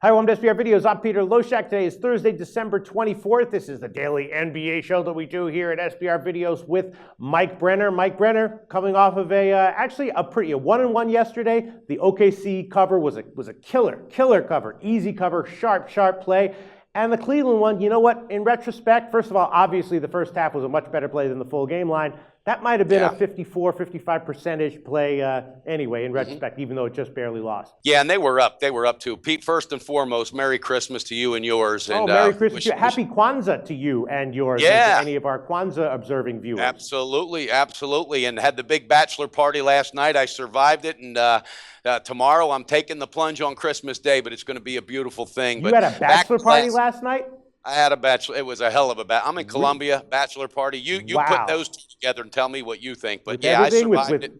Hi, welcome to SBR Videos. I'm Peter Loshak. Today is Thursday, December 24th. This is the daily NBA show that we do here at SBR Videos with Mike Brenner. Mike Brenner coming off of actually a 1-1 yesterday. The OKC cover was a killer cover, easy cover, sharp play. And the Cleveland one, you know what? In retrospect, first of all, obviously the first half was a much better play than the full game line. That might have been a 55% play anyway, in retrospect, even though it just barely lost. Yeah, and they were up. They were up too. Pete, first and foremost, Merry Christmas to you and yours. And, Merry Christmas to you. Happy Kwanzaa to you and yours, and to any of our Kwanzaa observing viewers. Absolutely. And had the big bachelor party last night. I survived it, and tomorrow I'm taking the plunge on Christmas Day, but it's going to be a beautiful thing. You had a bachelor party last night? I had a bachelor. It was a hell of a I'm in Columbia, bachelor party. You put those two together and tell me what you think. But I survived it.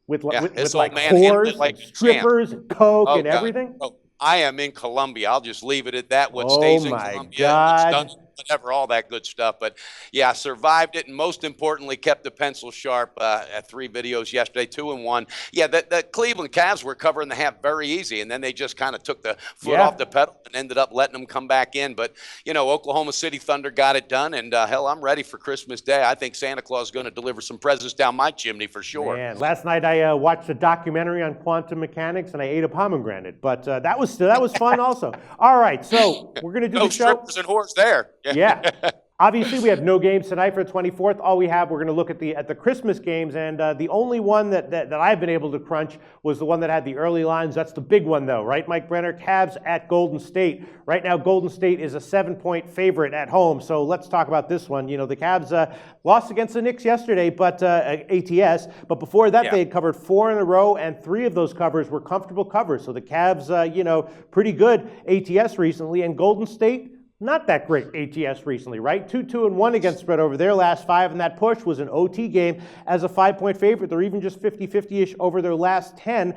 With like whores, like strippers, and coke, and everything? Oh, I am in Columbia. I'll just leave it at that. What stays in Columbia, what's done, whatever, all that good stuff. But yeah, I survived it, and most importantly, kept the pencil sharp at 3 videos yesterday, 2-1. Yeah, the Cleveland Cavs were covering the half very easy, and then they just kind of took the foot off the pedal and ended up letting them come back in. But, you know, Oklahoma City Thunder got it done, and hell, I'm ready for Christmas Day. I think Santa Claus is going to deliver some presents down my chimney for sure. Man, last night I watched a documentary on quantum mechanics, and I ate a pomegranate. But that was fun also. All right, so we're going to do the show. No strippers and whores there. Yeah. Obviously, we have no games tonight for the 24th. All we have, we're going to look at the Christmas games, and the only one that I've been able to crunch was the one that had the early lines. That's the big one, though, right, Mike Brenner? Cavs at Golden State. Right now, Golden State is a 7-point favorite at home, so let's talk about this one. You know, the Cavs lost against the Knicks yesterday, but ATS. But before that, they had covered 4 in a row, and 3 of those covers were comfortable covers. So the Cavs, you know, pretty good ATS recently, and Golden State, not that great ATS recently, right? 2-2-1 against spread over their last 5, and that push was an OT game as a 5-point favorite. They're even just 50-50-ish over their last 10.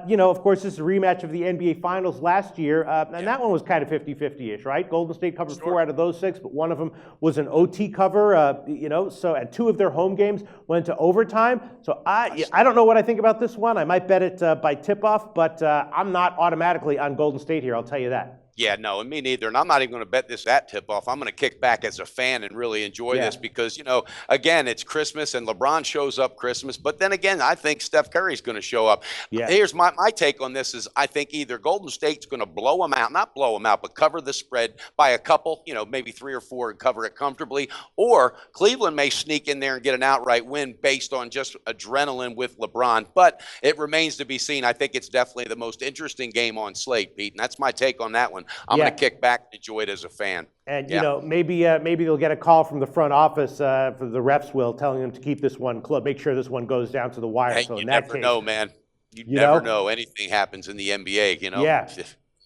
You know, of course, this is a rematch of the NBA Finals last year, and that one was kind of 50-50-ish, right? Golden State covered 4 out of those 6, but one of them was an OT cover, you know, so, and 2 of their home games went to overtime. So I don't know what I think about this one. I might bet it by tip-off, but I'm not automatically on Golden State here, I'll tell you that. Yeah, no, and me neither. And I'm not even going to bet this at tip-off. I'm going to kick back as a fan and really enjoy this because, you know, again, it's Christmas and LeBron shows up Christmas. But then again, I think Steph Curry's going to show up. Yeah. Here's my take on this is I think either Golden State's going to blow them out, not blow them out, but cover the spread by a couple, you know, maybe 3 or 4 and cover it comfortably. Or Cleveland may sneak in there and get an outright win based on just adrenaline with LeBron. But it remains to be seen. I think it's definitely the most interesting game on slate, Pete. And that's my take on that one. I'm going to kick back and enjoy it as a fan. And, you know, maybe they'll get a call from the front office, for the refs will, telling them to keep this one close, make sure this one goes down to the wire. Hey, so you never know, man. You never know. Anything happens in the NBA, you know. Yeah.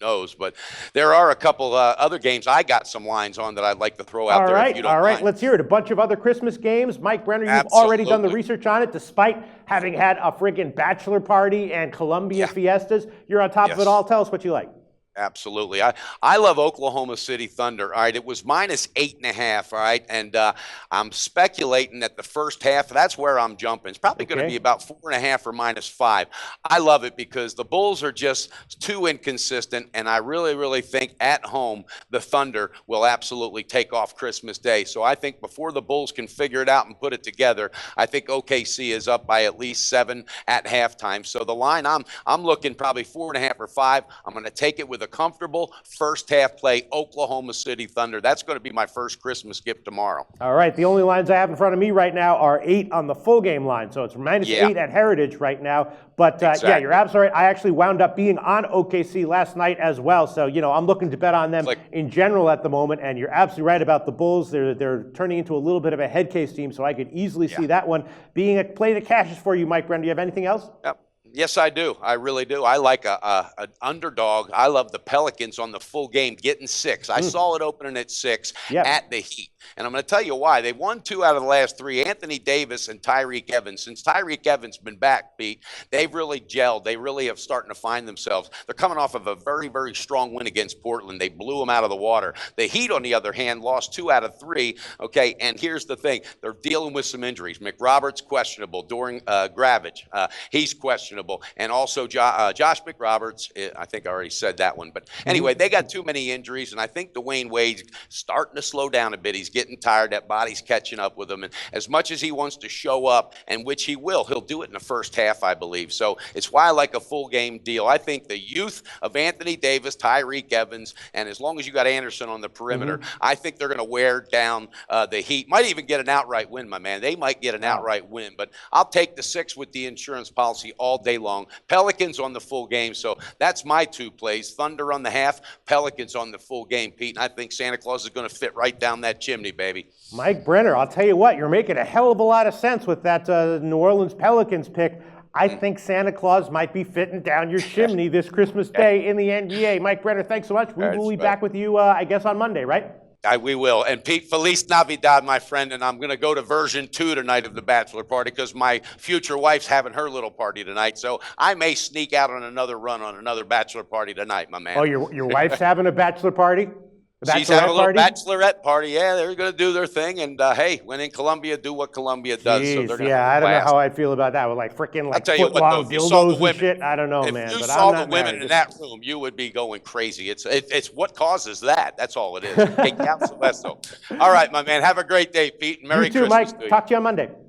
Knows, but there are a couple other games I got some lines on that I'd like to throw out there. If you don't mind. Let's hear it. A bunch of other Christmas games. Mike Brenner, you've already done the research on it, despite having had a friggin' bachelor party and Columbia fiestas. You're on top of it all. Tell us what you like. Absolutely. I love Oklahoma City Thunder. All right. It was minus 8.5. All right. And I'm speculating that the first half, that's where I'm jumping. It's probably going to be about 4.5 or minus 5. I love it because the Bulls are just too inconsistent. And I really think at home, the Thunder will absolutely take off Christmas Day. So I think before the Bulls can figure it out and put it together, I think OKC is up by at least 7 at halftime. So the line, I'm looking probably 4.5 or 5. I'm going to take it with a comfortable first half play, Oklahoma City Thunder. That's going to be my first Christmas gift tomorrow. All right. The only lines I have in front of me right now are 8 on the full game line. So it's minus 8 at Heritage right now. But yeah, you're absolutely right. I actually wound up being on OKC last night as well. So, you know, I'm looking to bet on them in general at the moment. And you're absolutely right about the Bulls. They're turning into a little bit of a head case team. So I could easily see that one being a play that cashes for you, Mike Brenner. Do you have anything else? Yep. Yes, I do. I really do. I like an underdog. I love the Pelicans on the full game getting 6. I saw it opening at 6 at the Heat. And I'm going to tell you why. They've won 2 out of the last 3, Anthony Davis and Tyreek Evans. Since Tyreek Evans been back, Pete, they've really gelled. They really have starting to find themselves. They're coming off of a very, very strong win against Portland. They blew them out of the water. The Heat, on the other hand, lost 2 out of 3. Okay, and here's the thing. They're dealing with some injuries. McRoberts questionable. During Gravage, he's questionable. And also Josh McRoberts, I think I already said that one. But anyway, they got too many injuries, and I think Dwayne Wade's starting to slow down a bit. He's getting tired. That body's catching up with him. And as much as he wants to show up, and which he will, he'll do it in the first half, I believe. So it's why I like a full game deal. I think the youth of Anthony Davis, Tyreek Evans, and as long as you got Anderson on the perimeter, I think they're going to wear down the Heat. Might even get an outright win, my man. They might get an outright win. But I'll take the 6 with the insurance policy all day long. Pelicans on the full game. So that's my 2 plays. Thunder on the half, Pelicans on the full game, Pete. And I think Santa Claus is going to fit right down that chimney, baby. Mike Brenner, I'll tell you what, you're making a hell of a lot of sense with that New Orleans Pelicans pick. I think Santa Claus might be fitting down your chimney this Christmas Day in the NBA. Mike Brenner, thanks so much. We will be back with you, I guess, on Monday, right? We will. And Pete, Feliz Navidad, my friend. And I'm going to go to version 2 tonight of the bachelor party because my future wife's having her little party tonight. So I may sneak out on another run on another bachelor party tonight, my man. Oh, your wife's having a bachelor party? She's having a little bachelorette party. Yeah, they're going to do their thing. And hey, when in Columbia, do what Columbia does. Jeez, so I don't know how I feel about that. With like freaking like foot-long dildos and shit. I don't know, man. If you but saw I'm the not women married. in that room, you would be going crazy. It's what causes that. That's all it is. Hey, Council Esso. All right, my man. Have a great day, Pete. Merry You too, Christmas Mike. to you. Talk to you on Monday.